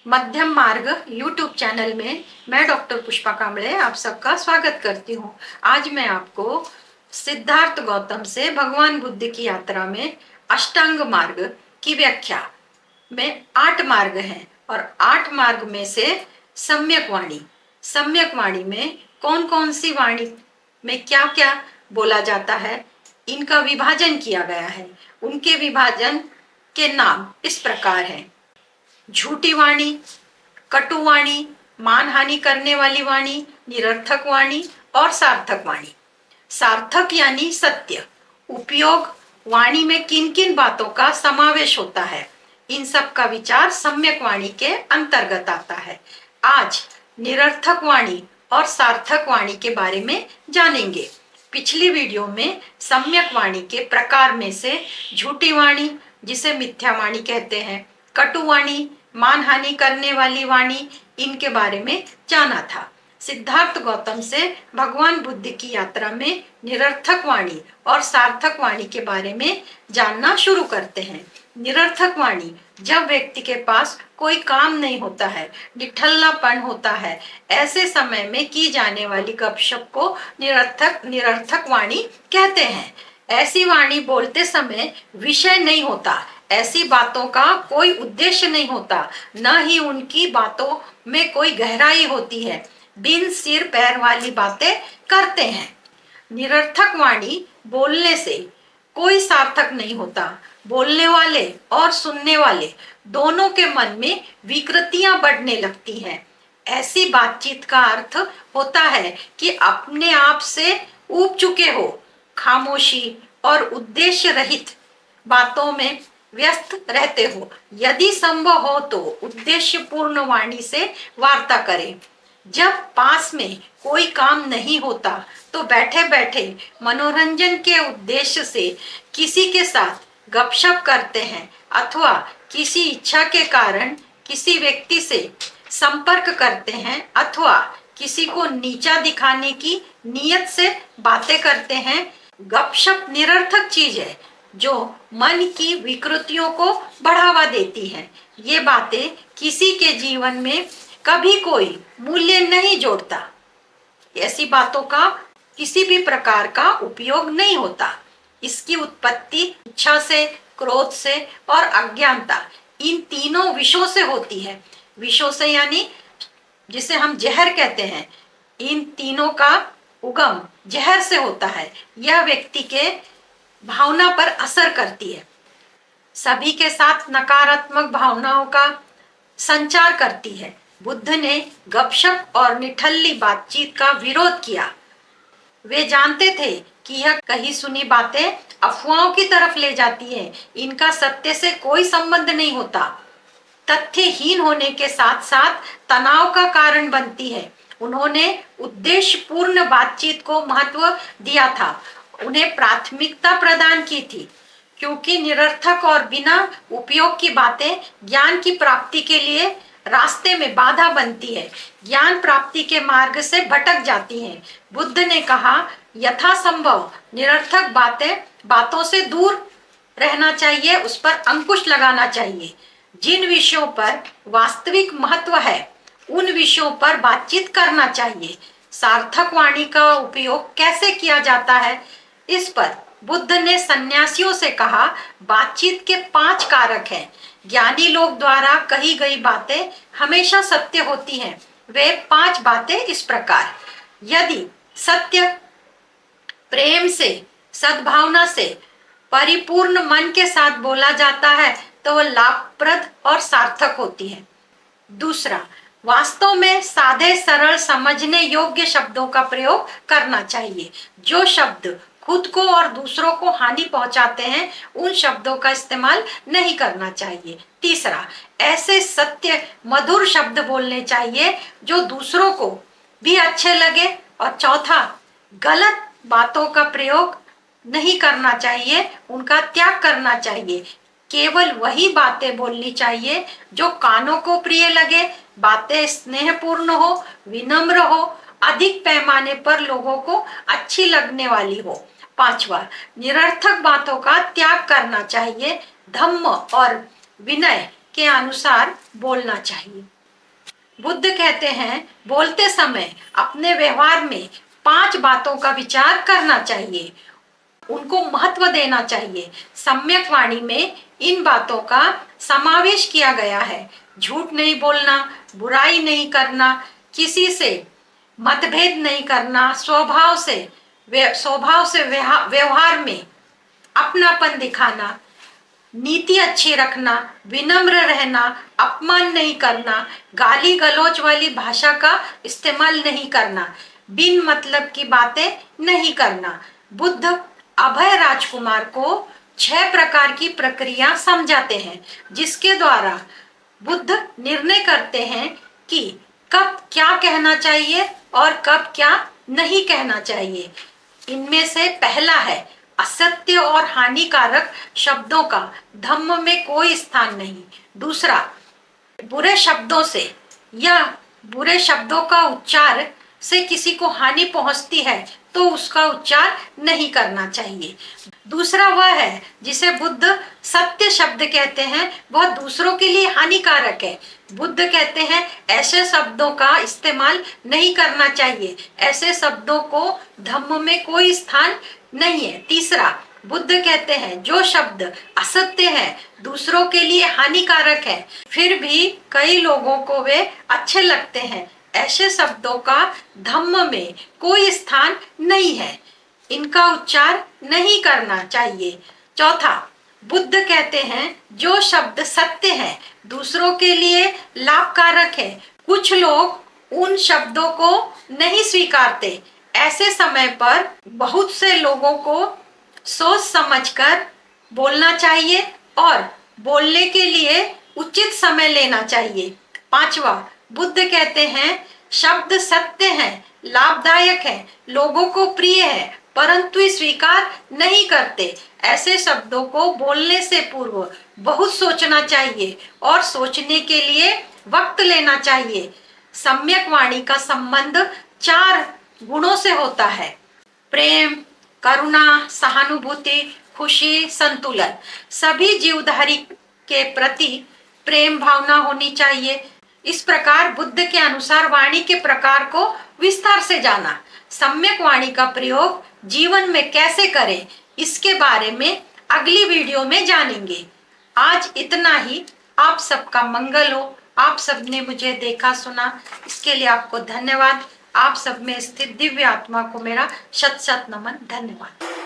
मध्यम मार्ग YouTube channel में मैं डॉक्टर पुष्पा कांबळे आप सबका स्वागत करती हूँ। आज मैं आपको सिद्धार्थ गौतम से भगवान बुद्ध की यात्रा में अष्टांग मार्ग की व्याख्या में 8 मार्ग हैं और 8 मार्ग में से सम्यक वाणी में कौन कौन सी वाणी में क्या क्या बोला जाता है, इनका विभाजन किया गया है। उनके विभाजन के नाम इस प्रकार हैं: झूठी वाणी, कटु वाणी, मानहानि करने वाली वाणी, निरर्थक वाणी और सार्थक वाणी। सार्थक यानी सत्य। उपयोग वाणी में किन किन बातों का समावेश होता है, इन सब का विचार सम्यक वाणी के अंतर्गत आता है। आज निरर्थक वाणी और सार्थक वाणी के बारे में जानेंगे। पिछली वीडियो में सम्यक वाणी के प्रकार में से झूठी वाणी, जिसे मिथ्या वाणी कहते हैं, कटु वाणी, मानहानि करने वाली वाणी, इनके बारे में जाना था। सिद्धार्थ गौतम से भगवान बुद्ध की यात्रा में निरर्थक वाणी और सार्थक वाणी के बारे में जानना शुरू करते हैं। निरर्थक वाणी जब व्यक्ति के पास कोई काम नहीं होता है, निठल्लापन होता है, ऐसे समय में की जाने वाली गपशप को निरर्थक वाणी कहते हैं। ऐसी वाणी बोलते समय विषय नहीं होता, ऐसी बातों का कोई उद्देश्य नहीं होता, न ही उनकी बातों में कोई गहराई होती है, बिन सिर पैर वाली बातें करते हैं। निरर्थक वाणी बोलने से कोई सार्थक नहीं होता। बोलने वाले और सुनने वाले दोनों के मन में विकृतियां बढ़ने लगती हैं। ऐसी बातचीत का अर्थ होता है कि अपने आप से ऊब चुके हो, खामोशी और उद्देश्य रहित बातों में व्यस्त रहते हो। यदि संभव हो तो उद्देश्य पूर्ण वाणी से वार्ता करें। जब पास में कोई काम नहीं होता तो बैठे बैठे मनोरंजन के उद्देश्य से किसी के साथ गपशप करते हैं अथवा किसी इच्छा के कारण किसी व्यक्ति से संपर्क करते हैं अथवा किसी को नीचा दिखाने की नीयत से बातें करते हैं। गपशप निरर्थक चीज है जो मन की विकृतियों को बढ़ावा देती है। ये बातें किसी के जीवन में कभी कोई मूल्य नहीं जोड़ता। ऐसी बातों का किसी भी प्रकार का उपयोग नहीं होता। इसकी उत्पत्ति इच्छा से, क्रोध से और अज्ञानता, इन तीनों विषयों से होती है। विषयों से यानी जिसे हम जहर कहते हैं, इन तीनों का उगम जहर से होता है। यह व्यक्ति के भावना पर असर करती है, सभी के साथ नकारात्मक भावनाओं का संचार करती है। बुद्ध ने गपशप और निठल्ली बातचीत का विरोध किया। वे जानते थे कि यह कही सुनी बातें अफवाहों की तरफ ले जाती हैं, इनका सत्य से कोई संबंध नहीं होता, तथ्यहीन होने के साथ साथ तनाव का कारण बनती है। उन्होंने उद्देश्य पूर्ण बातचीत को महत्व दिया था, उन्हें प्राथमिकता प्रदान की थी, क्योंकि निरर्थक और बिना उपयोग की बातें ज्ञान की प्राप्ति के लिए रास्ते में बाधा बनती है, ज्ञान प्राप्ति के मार्ग से भटक जाती हैं। बुद्ध ने कहा, यथासंभव निरर्थक बातों से दूर रहना चाहिए, उस पर अंकुश लगाना चाहिए। जिन विषयों पर वास्तविक महत्व है उन विषयों पर बातचीत करना चाहिए। सार्थक वाणी का उपयोग कैसे किया जाता है, इस पर बुद्ध ने सन्यासियों से कहा, बातचीत के 5 कारक हैं। ज्ञानी लोग द्वारा कही गई बातें हमेशा सत्य होती हैं। वे 5 बातें इस प्रकार: यदि सत्य प्रेम से, सद्भावना से, परिपूर्ण मन के साथ बोला जाता है तो वह लाभप्रद और सार्थक होती है। दूसरा, वास्तव में सादे सरल समझने योग्य शब्दों का प्रयोग करना चाहिए। जो शब्द खुद को और दूसरों को हानि पहुंचाते हैं उन शब्दों का इस्तेमाल नहीं करना चाहिए। तीसरा, ऐसे सत्य मधुर शब्द बोलने चाहिए जो दूसरों को भी अच्छे लगे। और चौथा, गलत बातों का प्रयोग नहीं करना चाहिए, उनका त्याग करना चाहिए। केवल वही बातें बोलनी चाहिए जो कानों को प्रिय लगे, बातें स्नेहपूर्ण हो, विनम्र हो, अधिक पैमाने पर लोगों को अच्छी लगने वाली हो। 5वां, निरर्थक बातों का त्याग करना चाहिए, धम्म और विनय के अनुसार बोलना चाहिए। बुद्ध कहते हैं बोलते समय अपने व्यवहार में 5 बातों का विचार करना चाहिए, उनको महत्व देना चाहिए। सम्यक वाणी में इन बातों का समावेश किया गया है। झूठ नहीं बोलना, बुराई नहीं करना, किसी से मतभेद नहीं करना, स्वभाव से व्यवहार में अपनापन दिखाना, नीति अच्छी रखना, विनम्र रहना, अपमान नहीं करना, गाली गलौज वाली भाषा का इस्तेमाल नहीं करना, बिन मतलब की बातें नहीं करना। बुद्ध अभय राजकुमार को 6 प्रकार की प्रक्रिया समझाते हैं, जिसके द्वारा बुद्ध निर्णय करते हैं कि कब क्या कहना चाहिए और कब क्या नहीं कहना चाहिए। इनमें से पहला है असत्य और हानिकारक शब्दों का धम्म में कोई स्थान नहीं। दूसरा, बुरे शब्दों से या बुरे शब्दों का उच्चार से किसी को हानि पहुंचती है तो उसका उच्चार नहीं करना चाहिए। दूसरा वह है जिसे बुद्ध सत्य शब्द कहते हैं, वह दूसरों के लिए हानिकारक है। बुद्ध कहते हैं ऐसे शब्दों का इस्तेमाल नहीं करना चाहिए, ऐसे शब्दों को धम्म में कोई स्थान नहीं है। तीसरा, बुद्ध कहते हैं जो शब्द असत्य है, दूसरों के लिए हानिकारक है, फिर भी कई लोगों को वे अच्छे लगते हैं, ऐसे शब्दों का धम्म में कोई स्थान नहीं है, इनका उच्चार नहीं करना चाहिए। चौथा, बुद्ध कहते हैं जो शब्द सत्य है, दूसरों के लिए लाभकारक है, कुछ लोग उन शब्दों को नहीं स्वीकारते, ऐसे समय पर बहुत से लोगों को सोच समझकर बोलना चाहिए और बोलने के लिए उचित समय लेना चाहिए। पांचवा, बुद्ध कहते हैं शब्द सत्य है, लाभदायक है, लोगों को प्रिय है, परंतु स्वीकार नहीं करते, ऐसे शब्दों को बोलने से पूर्व बहुत सोचना चाहिए और सोचने के लिए वक्त लेना चाहिए। सम्यक वाणी का संबंध 4 गुणों से होता है: प्रेम, करुणा, सहानुभूति, खुशी, संतुलन। सभी जीवधारी के प्रति प्रेम भावना होनी चाहिए। इस प्रकार बुद्ध के अनुसार वाणी के प्रकार को विस्तार से जाना। सम्यक वाणी का प्रयोग जीवन में कैसे करें, इसके बारे में अगली वीडियो में जानेंगे। आज इतना ही। आप सबका मंगल हो। आप सबने मुझे देखा सुना, इसके लिए आपको धन्यवाद। आप सब में स्थित दिव्य आत्मा को मेरा शत शत नमन। धन्यवाद।